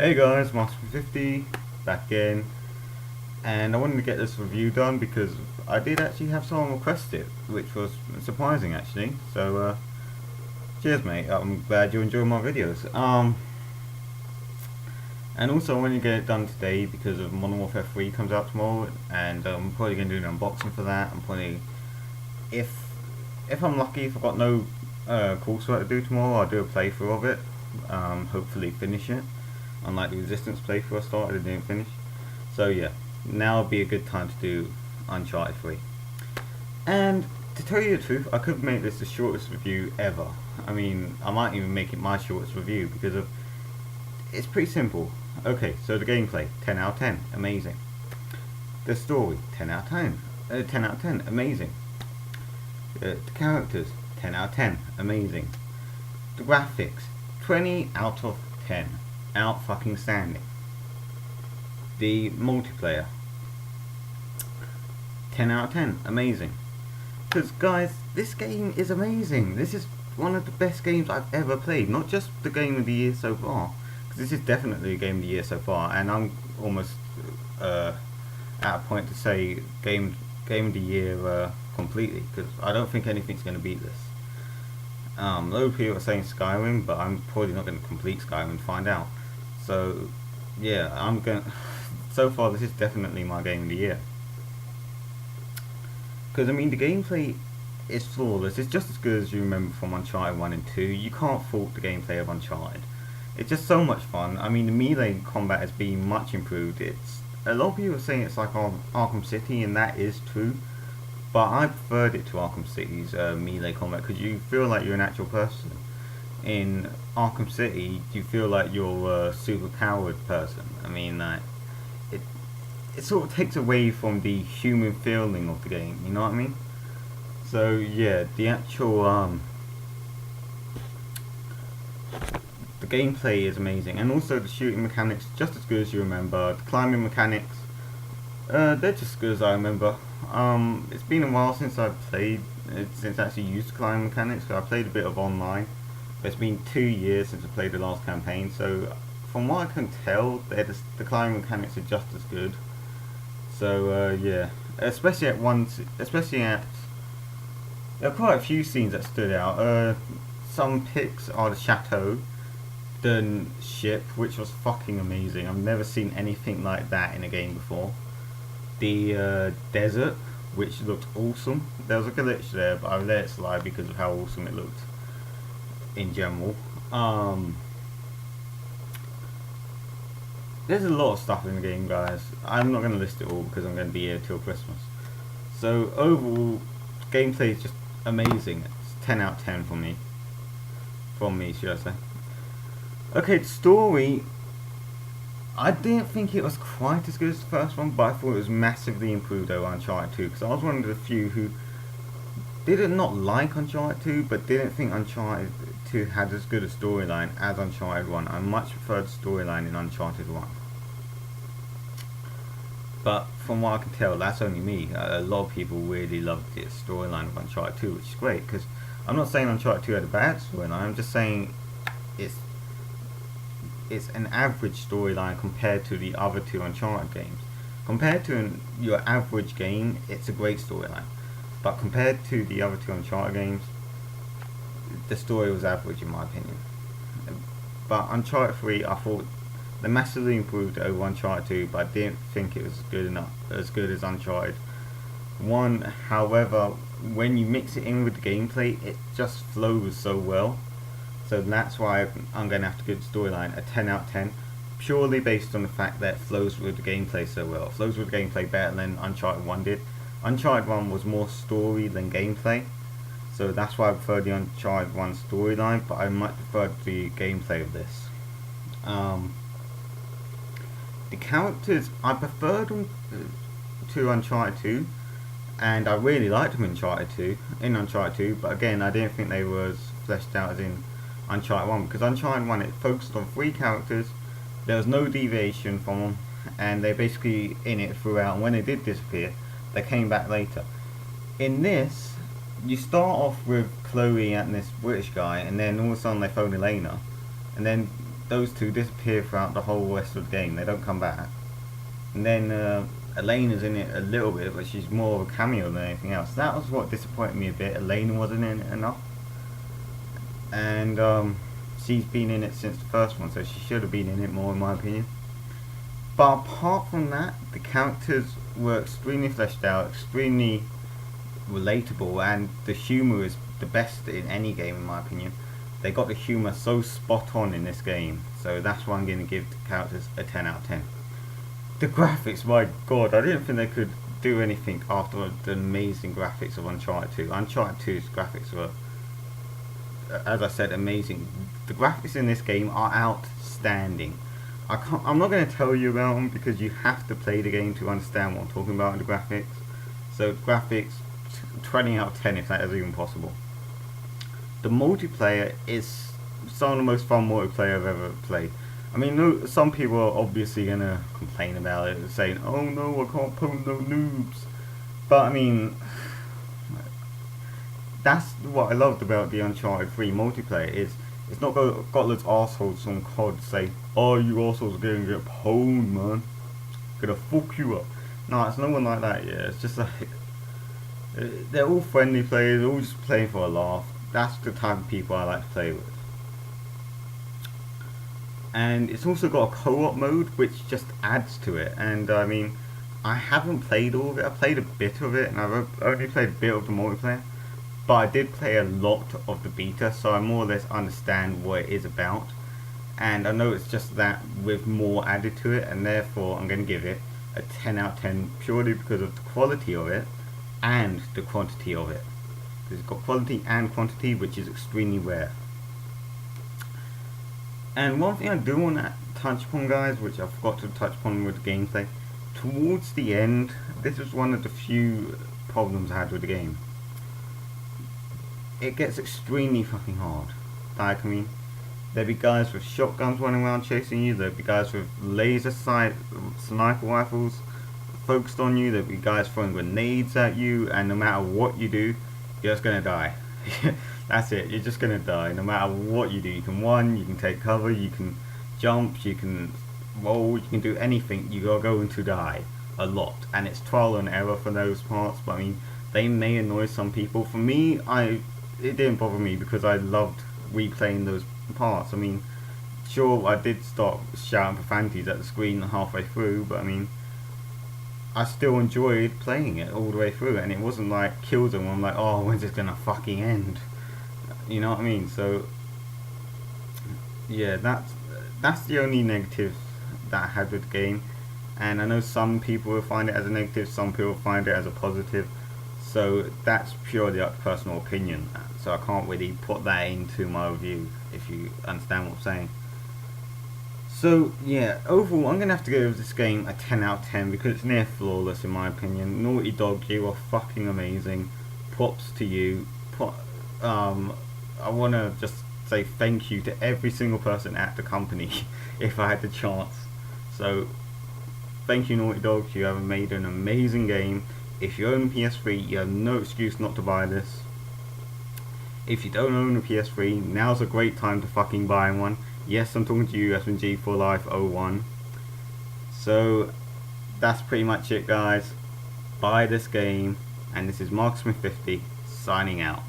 Hey guys, Master50 back again, and I wanted to get this review done because I did actually have someone request it, which was surprising actually. So cheers mate, I'm glad you enjoy my videos. And also I wanted to get it done today because of Modern Warfare 3 comes out tomorrow, and I'm probably going to do an unboxing for that. I'm probably, if I'm lucky, if I've got no coursework to do tomorrow, I'll do a playthrough of it. Hopefully finish it. Unlike the Resistance playthrough I started and didn't finish. So yeah, now would be a good time to do Uncharted 3. And to tell you the truth, I could make this the shortest review ever. I mean, I might even make it my shortest review because of it's pretty simple. Okay, so the gameplay, 10 out of 10, amazing. The story, 10 out of 10, 10 out of 10, amazing. The characters, 10 out of 10, amazing. The graphics, 20 out of 10. Out fucking standing. The multiplayer, 10 out of 10, amazing. Because guys, this game is amazing. This is one of the best games I've ever played. Not just the game of the year so far, because this is definitely a game of the year so far, and I'm almost at a point to say game of the year completely, because I don't think anything's going to beat this. A lot of people are saying Skyrim, but I'm probably not going to complete Skyrim and find out. So yeah, I'm going. So far, this is definitely my game of the year. Because I mean, the gameplay is flawless. It's just as good as you remember from Uncharted 1 and 2. You can't fault the gameplay of Uncharted. It's just so much fun. I mean, the melee combat has been much improved. It's a lot of people are saying it's like Arkham City, and that is true. But I preferred it to Arkham City's melee combat because you feel like you're an actual person. In Arkham City, you feel like you're a super powered person. I mean, it sort of takes away from the human feeling of the game. You know what I mean? So yeah, the actual the gameplay is amazing, and also the shooting mechanics just as good as you remember. The climbing mechanics, they're just as good as I remember. It's been a while since I've played, since I actually used climbing mechanics. So I played a bit of online. It's been 2 years since I played the last campaign, so from what I can tell, the climbing mechanics are just as good. So yeah, especially there are quite a few scenes that stood out. Some picks are the chateau, the ship, which was fucking amazing. I've never seen anything like that in a game before. The desert, which looked awesome. There was a glitch there, but I let it slide because of how awesome it looked in general. There's a lot of stuff in the game, guys. I'm not going to list it all because I'm going to be here till Christmas. So overall, gameplay is just amazing. It's 10 out of 10 for me. From me, should I say. Okay, the story, I didn't think it was quite as good as the first one, but I thought it was massively improved over Uncharted 2, because I was one of the few who didn't not like Uncharted 2, but didn't think Uncharted 2 had as good a storyline as Uncharted 1. I much preferred the storyline in Uncharted 1. But from what I can tell, that's only me. A lot of people really loved the storyline of Uncharted 2, which is great, because I'm not saying Uncharted 2 had a bad storyline, I'm just saying it's an average storyline compared to the other two Uncharted games. Compared to your average game, it's a great storyline. But compared to the other two Uncharted games, the story was average in my opinion. But Uncharted 3, I thought they massively improved over Uncharted 2, but I didn't think it was good as Uncharted 1. However, when you mix it in with the gameplay, it just flows so well. So that's why I'm going to have to give the storyline a 10 out of 10, purely based on the fact that it flows with the gameplay so well. It flows with the gameplay better than Uncharted 1 did. Uncharted 1 was more story than gameplay, so that's why I prefer the Uncharted 1 storyline, but I much prefer the gameplay of this. The characters, I preferred them to Uncharted 2, and I really liked them in Uncharted 2, but again, I didn't think they were as fleshed out as in Uncharted 1, because Uncharted 1, it focused on 3 characters, there was no deviation from them, and they're basically in it throughout, and when they did disappear, they came back later. In this, you start off with Chloe and this British guy, and then all of a sudden they phone Elena, and then those two disappear throughout the whole rest of the game. They don't come back. And then Elaine is in it a little bit, but she's more of a cameo than anything else. That was what disappointed me a bit. Elaine wasn't in it enough. And she's been in it since the first one, so she should have been in it more in my opinion. But apart from that, the characters were extremely fleshed out, extremely relatable, and the humour is the best in any game in my opinion. They got the humour so spot on in this game, so that's why I'm going to give the characters a 10 out of 10. The graphics, my god, I didn't think they could do anything after the amazing graphics of Uncharted 2. Uncharted 2's graphics were, as I said, amazing. The graphics in this game are outstanding. I'm not going to tell you about them because you have to play the game to understand what I'm talking about in the graphics. So graphics, 20 out of 10 if that is even possible. The multiplayer is some of the most fun multiplayer I've ever played. I mean, some people are obviously going to complain about it, saying, oh no, I can't put no noobs. But I mean, that's what I loved about the Uncharted 3 multiplayer, is it's not got those assholes on COD say, oh, you assholes are going to get pwned, man. Gonna fuck you up. No, it's no one like that, yeah. It's just like, they're all friendly players, all just playing for a laugh. That's the type of people I like to play with. And it's also got a co-op mode which just adds to it. And I mean, I haven't played all of it. I played a bit of it, and I've only played a bit of the multiplayer. But I did play a lot of the beta, so I more or less understand what it is about. And I know it's just that with more added to it, and therefore I'm going to give it a 10 out of 10 purely because of the quality of it and the quantity of it. Because it's got quality and quantity, which is extremely rare. And one thing I do want to touch upon, guys, which I forgot to touch upon with the gameplay, towards the end, this was one of the few problems I had with the game. It gets extremely fucking hard. Like, I mean, there'd be guys with shotguns running around chasing you, there'd be guys with laser sight sniper rifles focused on you, there'd be guys throwing grenades at you, and no matter what you do, you're just gonna die. That's it, you're just gonna die no matter what you do. You can run, you can take cover, you can jump, you can roll, you can do anything, you are going to die a lot. And it's trial and error for those parts, but I mean, they may annoy some people. For me, it didn't bother me because I loved replaying those parts. I mean, sure, I did start shouting profanities at the screen halfway through, but I mean, I still enjoyed playing it all the way through, and it wasn't like Killzone where I'm like, oh, when's it gonna fucking end? You know what I mean? So, yeah, that's the only negative that I had with the game, and I know some people will find it as a negative, some people find it as a positive. So that's purely up to personal opinion, so I can't really put that into my review, if you understand what I'm saying. So yeah, overall I'm going to have to give this game a 10 out of 10 because it's near flawless in my opinion. Naughty Dog, you are fucking amazing. Props to you. I want to just say thank you to every single person at the company if I had the chance. So thank you, Naughty Dog, you have made an amazing game. If you own a PS3, you have no excuse not to buy this. If you don't own a PS3, now's a great time to fucking buy one. Yes, I'm talking to you, SMG for Life 01. So, that's pretty much it, guys. Buy this game, and this is Mark Smith 50 signing out.